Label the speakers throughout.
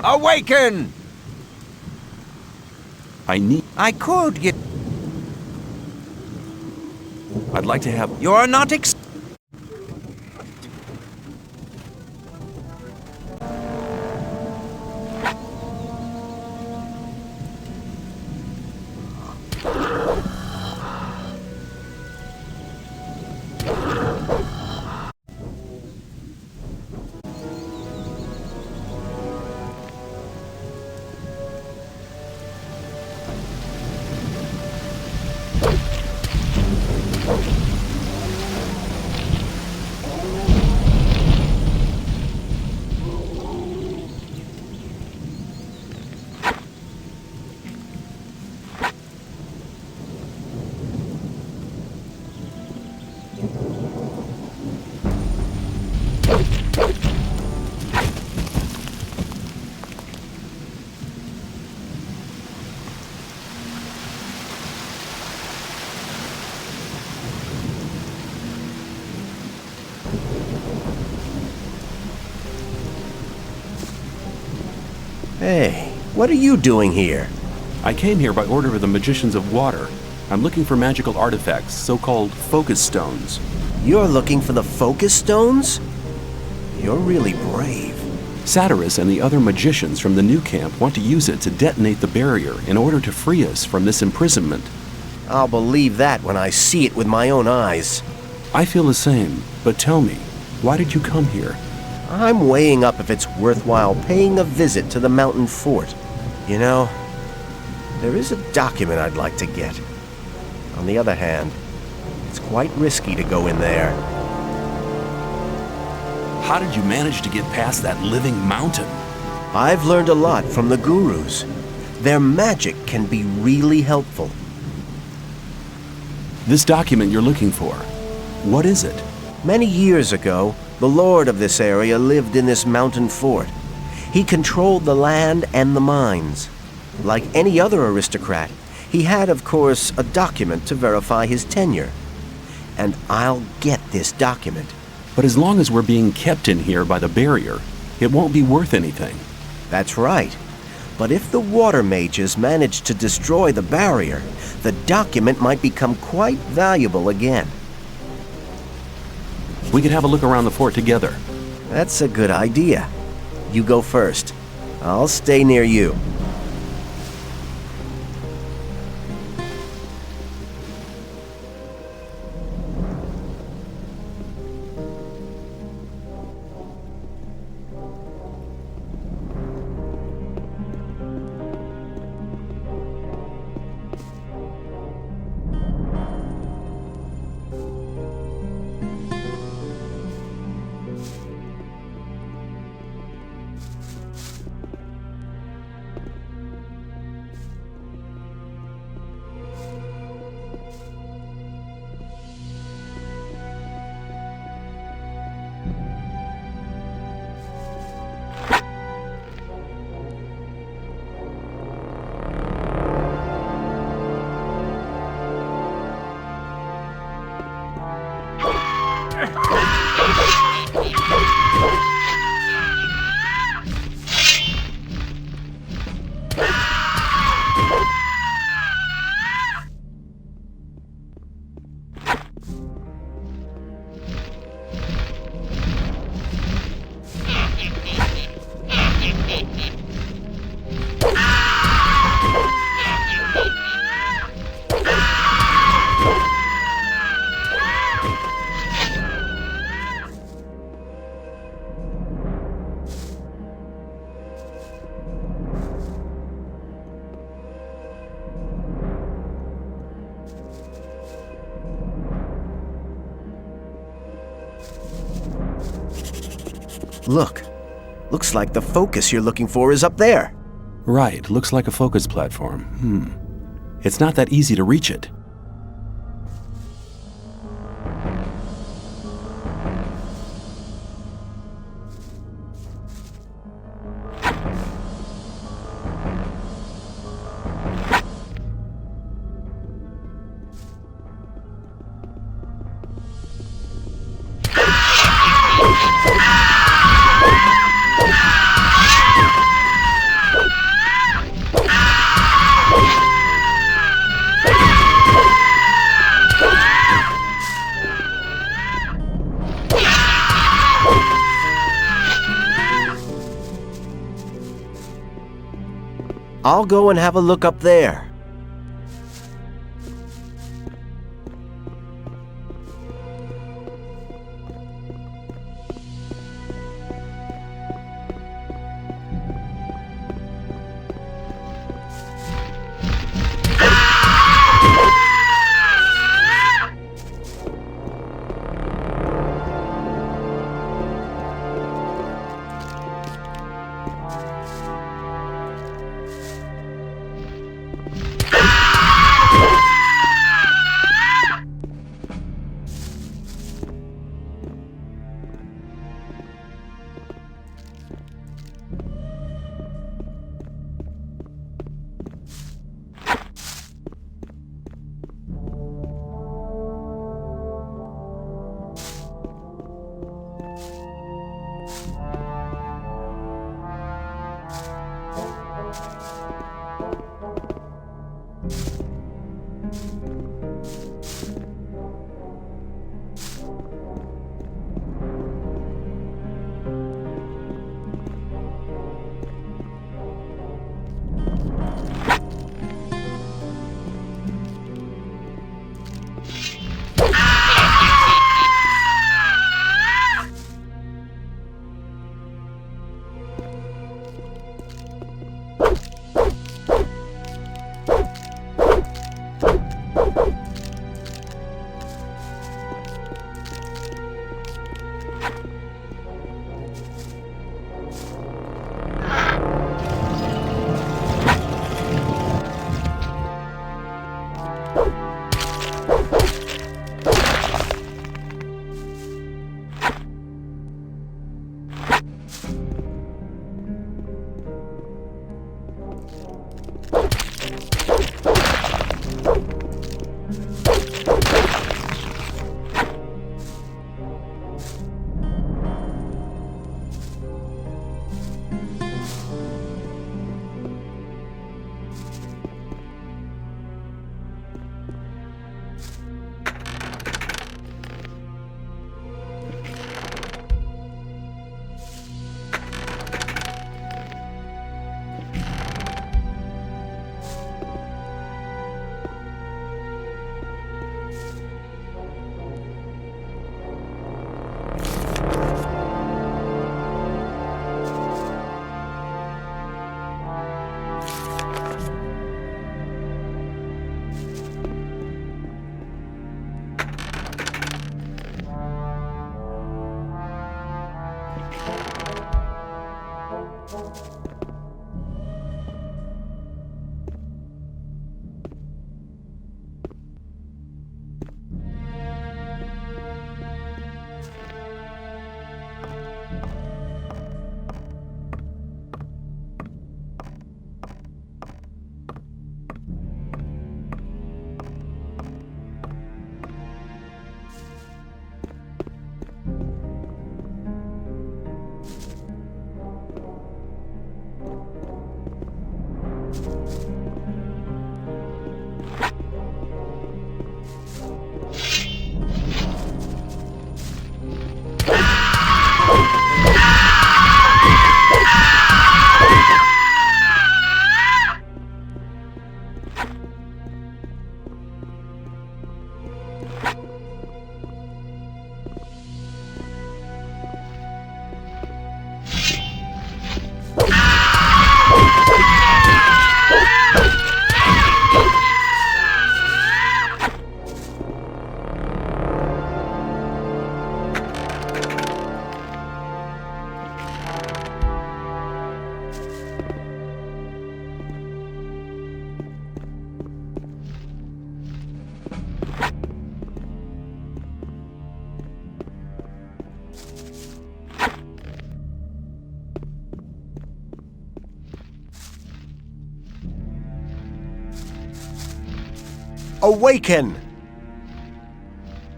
Speaker 1: Awaken!
Speaker 2: I could get...
Speaker 1: I'd like to have...
Speaker 2: You're not
Speaker 3: Hey, what are you doing here?
Speaker 4: I came here by order of the Magicians of Water. I'm looking for magical artifacts, so-called focus stones.
Speaker 3: You're looking for the focus stones? You're really brave.
Speaker 4: Xardas and the other magicians from the new camp want to use it to detonate the barrier in order to free us from this imprisonment.
Speaker 3: I'll believe that when I see it with my own eyes.
Speaker 4: I feel the same, but tell me, why did you come here?
Speaker 3: I'm weighing up if it's worthwhile paying a visit to the mountain fort. You know, there is a document I'd like to get. On the other hand, it's quite risky to go in there.
Speaker 4: How did you manage to get past that living mountain?
Speaker 3: I've learned a lot from the gurus. Their magic can be really helpful.
Speaker 4: This document you're looking for, what is it?
Speaker 3: Many years ago, the lord of this area lived in this mountain fort. He controlled the land and the mines. Like any other aristocrat, he had, of course, a document to verify his tenure. And I'll get this document.
Speaker 4: But as long as we're being kept in here by the barrier, it won't be worth anything.
Speaker 3: That's right. But if the water mages manage to destroy the barrier, the document might become quite valuable again.
Speaker 4: We could have a look around the fort together.
Speaker 3: That's a good idea. You go first. I'll stay near you. Look. Looks like the focus you're looking for is up there.
Speaker 4: Right, looks like a focus platform. It's not that easy to reach it.
Speaker 3: I'll go and have a look up there.
Speaker 2: Awaken!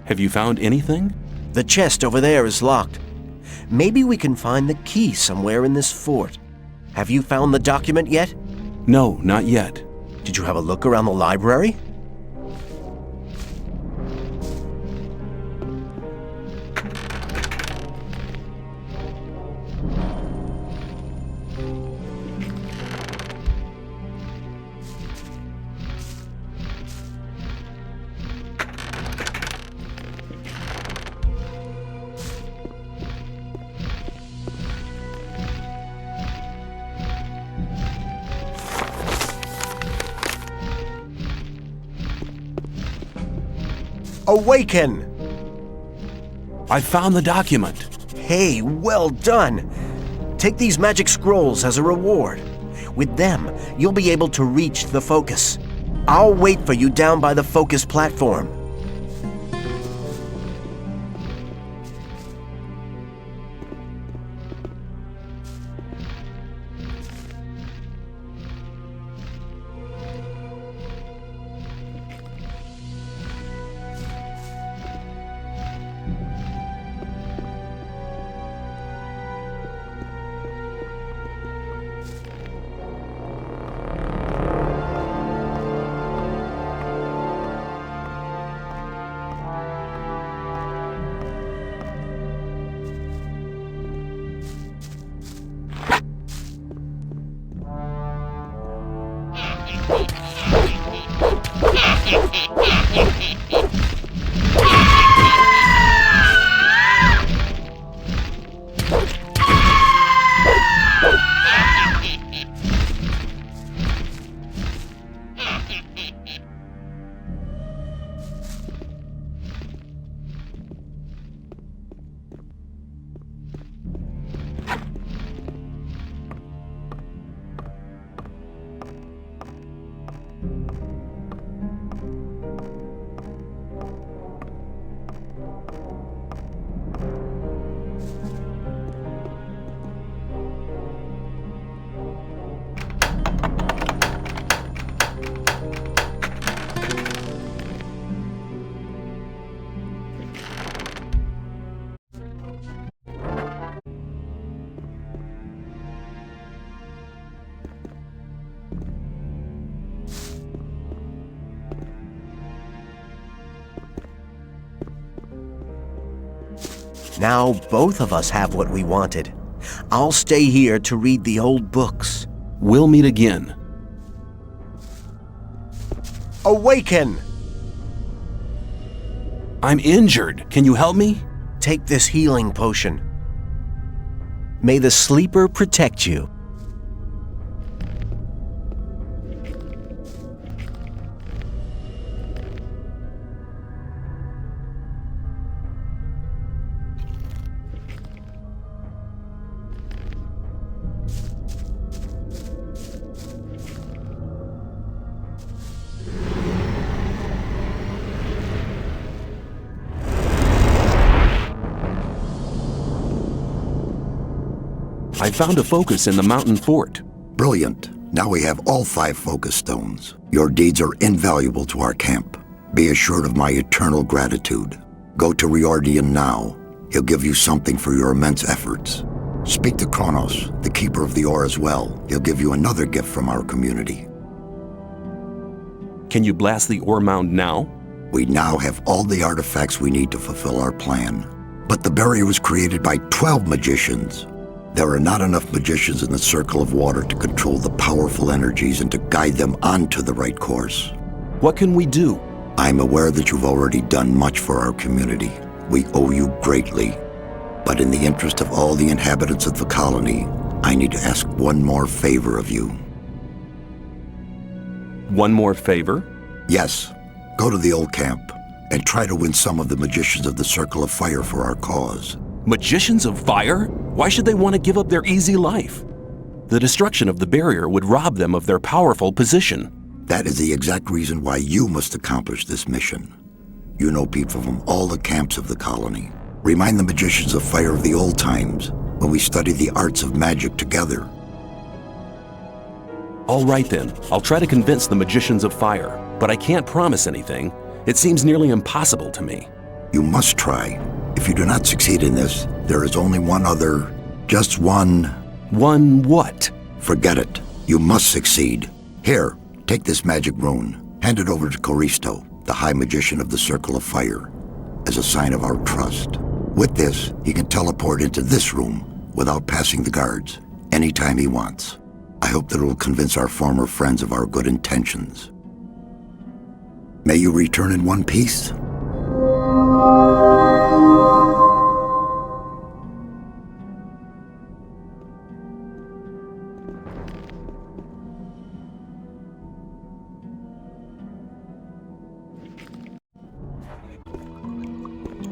Speaker 4: Have you found anything?
Speaker 3: The chest over there is locked. Maybe we can find the key somewhere in this fort. Have you found the document yet?
Speaker 4: No, not yet.
Speaker 3: Did you have a look around the library? Awaken!
Speaker 4: I found the document.
Speaker 3: Hey, well done! Take these magic scrolls as a reward. With them, you'll be able to reach the focus. I'll wait for you down by the focus platform. Now both of us have what we wanted. I'll stay here to read the old books.
Speaker 4: We'll meet again.
Speaker 3: Awaken!
Speaker 4: I'm injured. Can you help me?
Speaker 3: Take this healing potion. May the sleeper protect you.
Speaker 4: I found a focus in the mountain fort.
Speaker 5: Brilliant. Now we have all 5 focus stones. Your deeds are invaluable to our camp. Be assured of my eternal gratitude. Go to Radeon now. He'll give you something for your immense efforts. Speak to Kronos, the keeper of the ore as well. He'll give you another gift from our community.
Speaker 4: Can you blast the ore mound now?
Speaker 5: We now have all the artifacts we need to fulfill our plan. But the barrier was created by 12 magicians. There are not enough magicians in the circle of water to control the powerful energies and to guide them onto the right course.
Speaker 4: What can we do?
Speaker 5: I'm aware that you've already done much for our community. We owe you greatly. But in the interest of all the inhabitants of the colony, I need to ask one more favor of you.
Speaker 4: One more favor?
Speaker 5: Yes. Go to the old camp and try to win some of the magicians of the Circle of Fire for our cause.
Speaker 4: Magicians of fire? Why should they want to give up their easy life? The destruction of the barrier would rob them of their powerful position.
Speaker 5: That is the exact reason why you must accomplish this mission. You know people from all the camps of the colony. Remind the magicians of fire of the old times, when we studied the arts of magic together.
Speaker 4: All right then, I'll try to convince the magicians of fire, but I can't promise anything. It seems nearly impossible to me.
Speaker 5: You must try. If you do not succeed in this, there is only one other, just one...
Speaker 4: One what?
Speaker 5: Forget it. You must succeed. Here, take this magic rune. Hand it over to Coristo, the High Magician of the Circle of Fire, as a sign of our trust. With this, he can teleport into this room without passing the guards, anytime he wants. I hope that it will convince our former friends of our good intentions. May you return in one piece.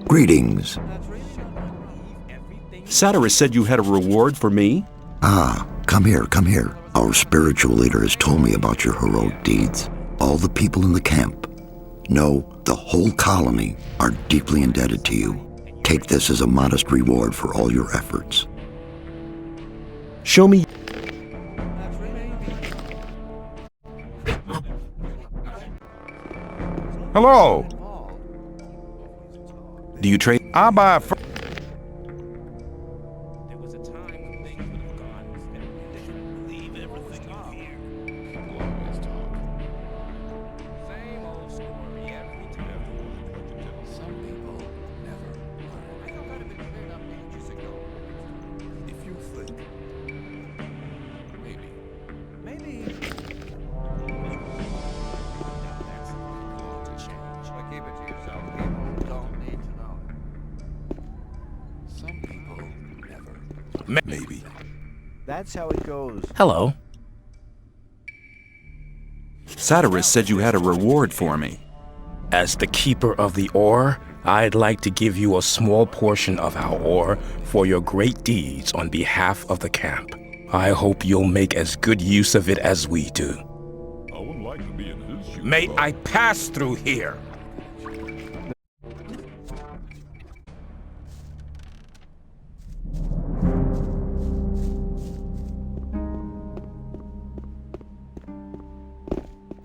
Speaker 5: Greetings.
Speaker 4: Xardas said you had a reward for me?
Speaker 5: Ah, come here, come here. Our spiritual leader has told me about your heroic deeds. All the people in the camp, no, the whole colony, are deeply indebted to you. Take this as a modest reward for all your efforts.
Speaker 4: Show me.
Speaker 2: Hello.
Speaker 4: Do you trade?
Speaker 2: I buy.
Speaker 4: Maybe.
Speaker 3: That's how it goes.
Speaker 6: Hello.
Speaker 1: Xardas said you had a reward for me.
Speaker 6: As the keeper of the ore, I'd like to give you a small portion of our ore for your great deeds on behalf of the camp. I hope you'll make as good use of it as we do.
Speaker 7: I would like to be in his shoes.
Speaker 6: May I pass through here?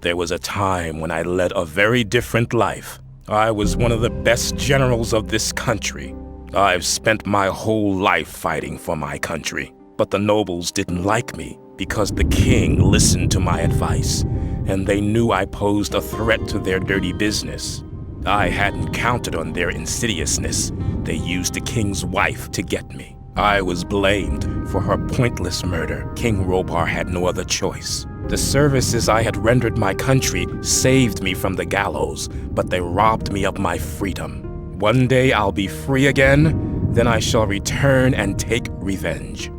Speaker 6: There was a time when I led a very different life. I was one of the best generals of this country. I've spent my whole life fighting for my country. But the nobles didn't like me because the king listened to my advice, and they knew I posed a threat to their dirty business. I hadn't counted on their insidiousness. They used the king's wife to get me. I was blamed for her pointless murder. King Robar had no other choice. The services I had rendered my country saved me from the gallows, but they robbed me of my freedom. One day I'll be free again, then I shall return and take revenge.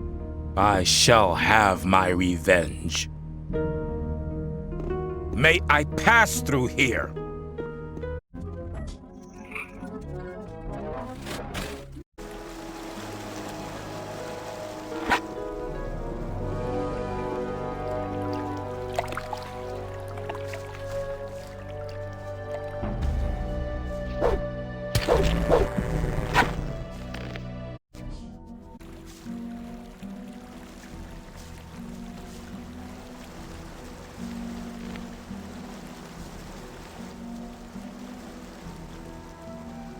Speaker 6: I shall have my revenge. May I pass through here?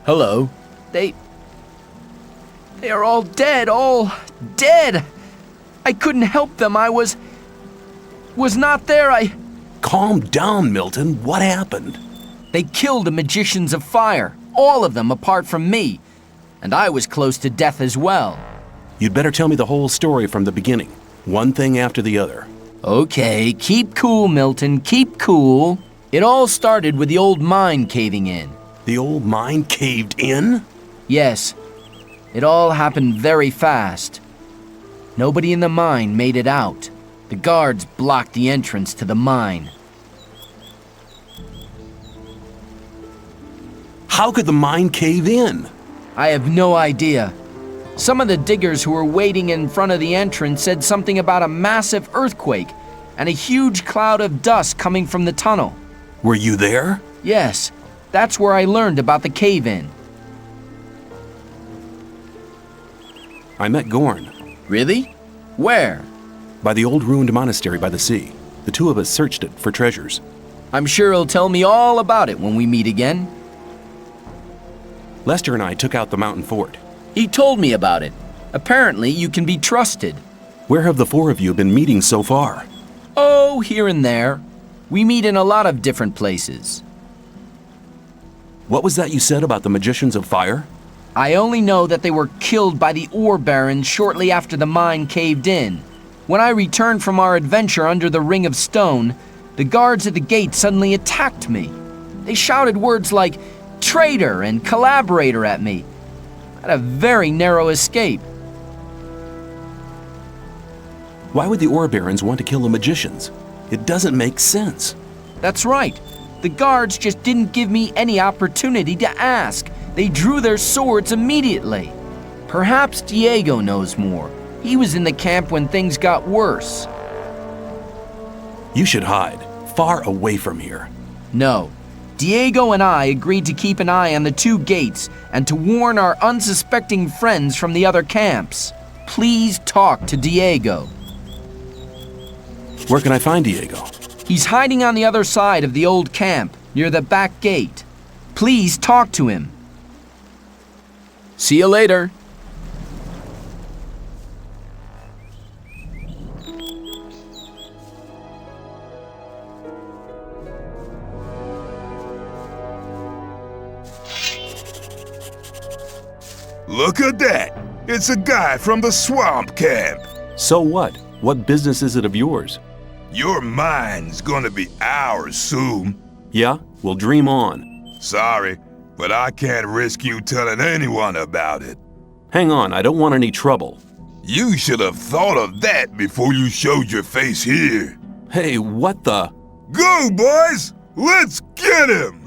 Speaker 2: Hello. They are all dead. I couldn't help them. I was not there.
Speaker 4: Calm down, Milton. What happened?
Speaker 2: They killed the magicians of fire, all of them apart from me, and I was close to death as well.
Speaker 4: You'd better tell me the whole story from the beginning, one thing after the other.
Speaker 2: Okay, keep cool, Milton, keep cool. It all started with the old mine caving in.
Speaker 4: The old mine caved in?
Speaker 2: Yes, it all happened very fast. Nobody in the mine made it out. The guards blocked the entrance to the mine.
Speaker 4: How could the mine cave in?
Speaker 2: I have no idea. Some of the diggers who were waiting in front of the entrance said something about a massive earthquake and a huge cloud of dust coming from the tunnel.
Speaker 4: Were you there?
Speaker 2: Yes, that's where I learned about the cave-in.
Speaker 4: I met Gorn.
Speaker 2: Really? Where?
Speaker 4: By the old ruined monastery by the sea. The two of us searched it for treasures.
Speaker 2: I'm sure he'll tell me all about it when we meet again.
Speaker 4: Lester and I took out the mountain fort.
Speaker 2: He told me about it. Apparently, you can be trusted.
Speaker 4: Where have the four of you been meeting so far?
Speaker 2: Oh, here and there. We meet in a lot of different places.
Speaker 4: What was that you said about the magicians of fire?
Speaker 2: I only know that they were killed by the ore barons shortly after the mine caved in. When I returned from our adventure under the Ring of Stone, the guards at the gate suddenly attacked me. They shouted words like traitor and collaborator at me. I had a very narrow escape.
Speaker 4: Why would the ore barons want to kill the magicians? It doesn't make sense.
Speaker 2: That's right. The guards just didn't give me any opportunity to ask. They drew their swords immediately. Perhaps Diego knows more. He was in the camp when things got worse.
Speaker 4: You should hide, far away from here.
Speaker 2: No. Diego and I agreed to keep an eye on the 2 gates and to warn our unsuspecting friends from the other camps. Please talk to Diego.
Speaker 4: Where can I find Diego?
Speaker 2: He's hiding on the other side of the old camp, near the back gate. Please talk to him. See you later.
Speaker 7: Look at that! It's a guy from the swamp camp.
Speaker 4: So what? What business is it of yours?
Speaker 7: Your mine's gonna be ours soon.
Speaker 4: Yeah? Well, dream on.
Speaker 7: Sorry, but I can't risk you telling anyone about it.
Speaker 4: Hang on, I don't want any trouble.
Speaker 7: You should have thought of that before you showed your face here.
Speaker 4: Hey, what the?
Speaker 7: Go, boys! Let's get him!